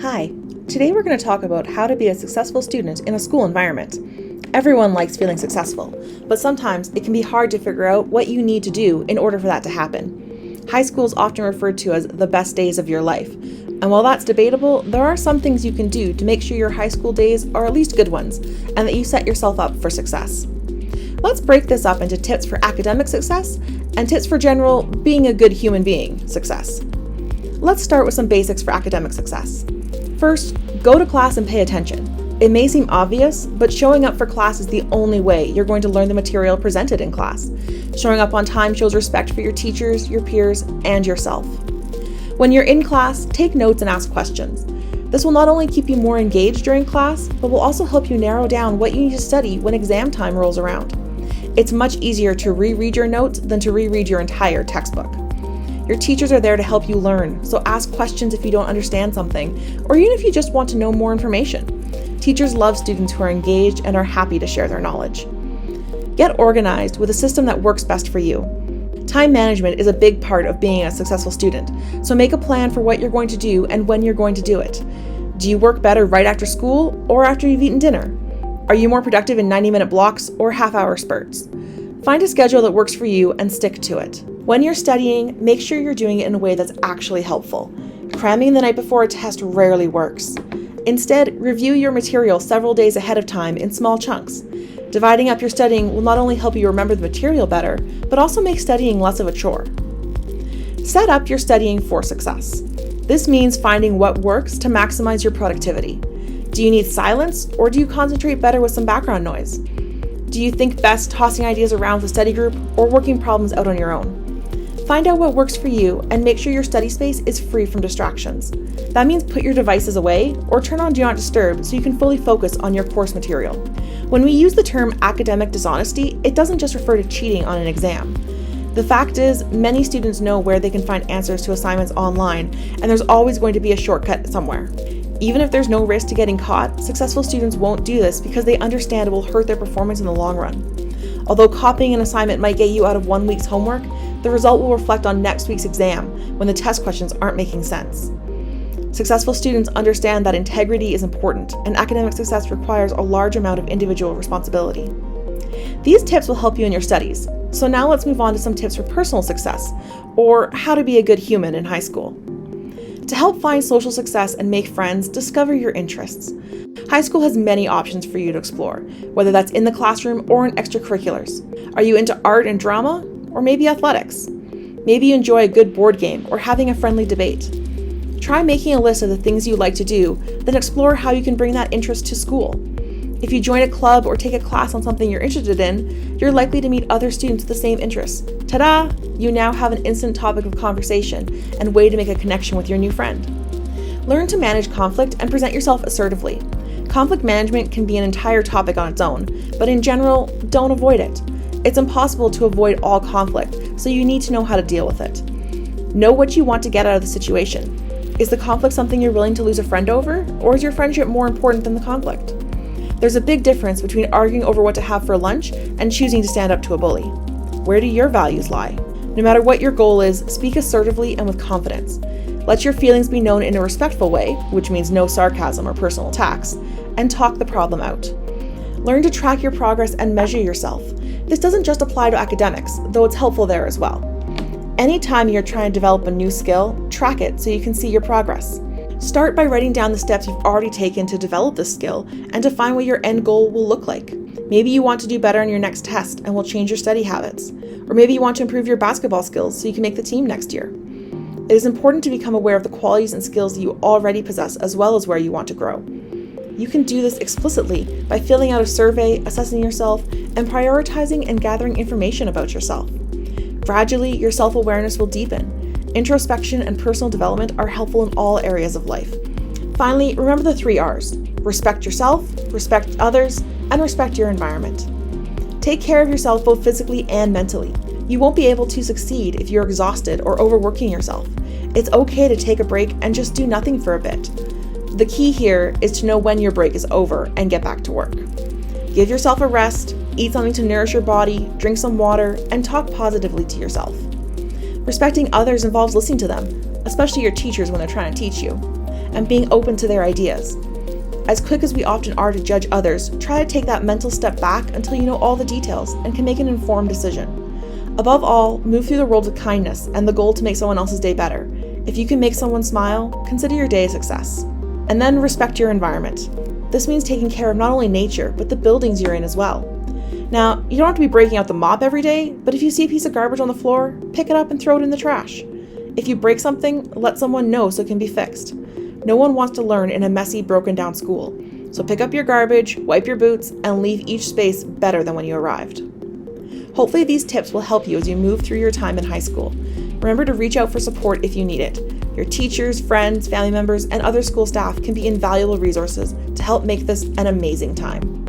Hi, today we're going to talk about how to be a successful student in a school environment. Everyone likes feeling successful, but sometimes it can be hard to figure out what you need to do in order for that to happen. High school is often referred to as the best days of your life, and while that's debatable, there are some things you can do to make sure your high school days are at least good ones, and that you set yourself up for success. Let's break this up into tips for academic success and tips for general being a good human being success. Let's start with some basics for academic success. First, go to class and pay attention. It may seem obvious, but showing up for class is the only way you're going to learn the material presented in class. Showing up on time shows respect for your teachers, your peers, and yourself. When you're in class, take notes and ask questions. This will not only keep you more engaged during class, but will also help you narrow down what you need to study when exam time rolls around. It's much easier to reread your notes than to reread your entire textbook. Your teachers are there to help you learn, so ask questions if you don't understand something, or even if you just want to know more information. Teachers love students who are engaged and are happy to share their knowledge. Get organized with a system that works best for you. Time management is a big part of being a successful student, so make a plan for what you're going to do and when you're going to do it. Do you work better right after school or after you've eaten dinner? Are you more productive in 90-minute blocks or half-hour spurts? Find a schedule that works for you and stick to it. When you're studying, make sure you're doing it in a way that's actually helpful. Cramming the night before a test rarely works. Instead, review your material several days ahead of time in small chunks. Dividing up your studying will not only help you remember the material better, but also make studying less of a chore. Set up your studying for success. This means finding what works to maximize your productivity. Do you need silence, or do you concentrate better with some background noise? Do you think best tossing ideas around with a study group or working problems out on your own? Find out what works for you and make sure your study space is free from distractions. That means put your devices away or turn on Do Not Disturb so you can fully focus on your course material. When we use the term academic dishonesty, it doesn't just refer to cheating on an exam. The fact is, many students know where they can find answers to assignments online, and there's always going to be a shortcut somewhere. Even if there's no risk to getting caught, successful students won't do this because they understand it will hurt their performance in the long run. Although copying an assignment might get you out of one week's homework, the result will reflect on next week's exam when the test questions aren't making sense. Successful students understand that integrity is important, and academic success requires a large amount of individual responsibility. These tips will help you in your studies. So now let's move on to some tips for personal success, or how to be a good human in high school. To help find social success and make friends, discover your interests. High school has many options for you to explore, whether that's in the classroom or in extracurriculars. Are you into art and drama, or maybe athletics? Maybe you enjoy a good board game or having a friendly debate. Try making a list of the things you like to do, then explore how you can bring that interest to school. If you join a club or take a class on something you're interested in, you're likely to meet other students with the same interests. Ta-da! You now have an instant topic of conversation and way to make a connection with your new friend. Learn to manage conflict and present yourself assertively. Conflict management can be an entire topic on its own, but in general, don't avoid it. It's impossible to avoid all conflict, so you need to know how to deal with it. Know what you want to get out of the situation. Is the conflict something you're willing to lose a friend over, or is your friendship more important than the conflict? There's a big difference between arguing over what to have for lunch and choosing to stand up to a bully. Where do your values lie? No matter what your goal is, speak assertively and with confidence. Let your feelings be known in a respectful way, which means no sarcasm or personal attacks, and talk the problem out. Learn to track your progress and measure yourself. This doesn't just apply to academics, though it's helpful there as well. Anytime you're trying to develop a new skill, track it so you can see your progress. Start by writing down the steps you've already taken to develop this skill and define what your end goal will look like. Maybe you want to do better on your next test and will change your study habits. Or maybe you want to improve your basketball skills so you can make the team next year. It is important to become aware of the qualities and skills that you already possess as well as where you want to grow. You can do this explicitly by filling out a survey, assessing yourself, and prioritizing and gathering information about yourself. Gradually, your self-awareness will deepen. Introspection and personal development are helpful in all areas of life. Finally, remember the 3 R's. Respect yourself, respect others, and respect your environment. Take care of yourself both physically and mentally. You won't be able to succeed if you're exhausted or overworking yourself. It's okay to take a break and just do nothing for a bit. The key here is to know when your break is over and get back to work. Give yourself a rest, eat something to nourish your body, drink some water, and talk positively to yourself. Respecting others involves listening to them, especially your teachers when they're trying to teach you. and being open to their ideas. As quick as we often are to judge others, try to take that mental step back until you know all the details and can make an informed decision. Above all, move through the world with kindness and the goal to make someone else's day better. If you can make someone smile, consider your day a success. And then respect your environment. This means taking care of not only nature, but the buildings you're in as well. Now, you don't have to be breaking out the mop every day, but if you see a piece of garbage on the floor, pick it up and throw it in the trash. If you break something, let someone know so it can be fixed. No one wants to learn in a messy, broken down school. So pick up your garbage, wipe your boots, and leave each space better than when you arrived. Hopefully these tips will help you as you move through your time in high school. Remember to reach out for support if you need it. Your teachers, friends, family members, and other school staff can be invaluable resources to help make this an amazing time.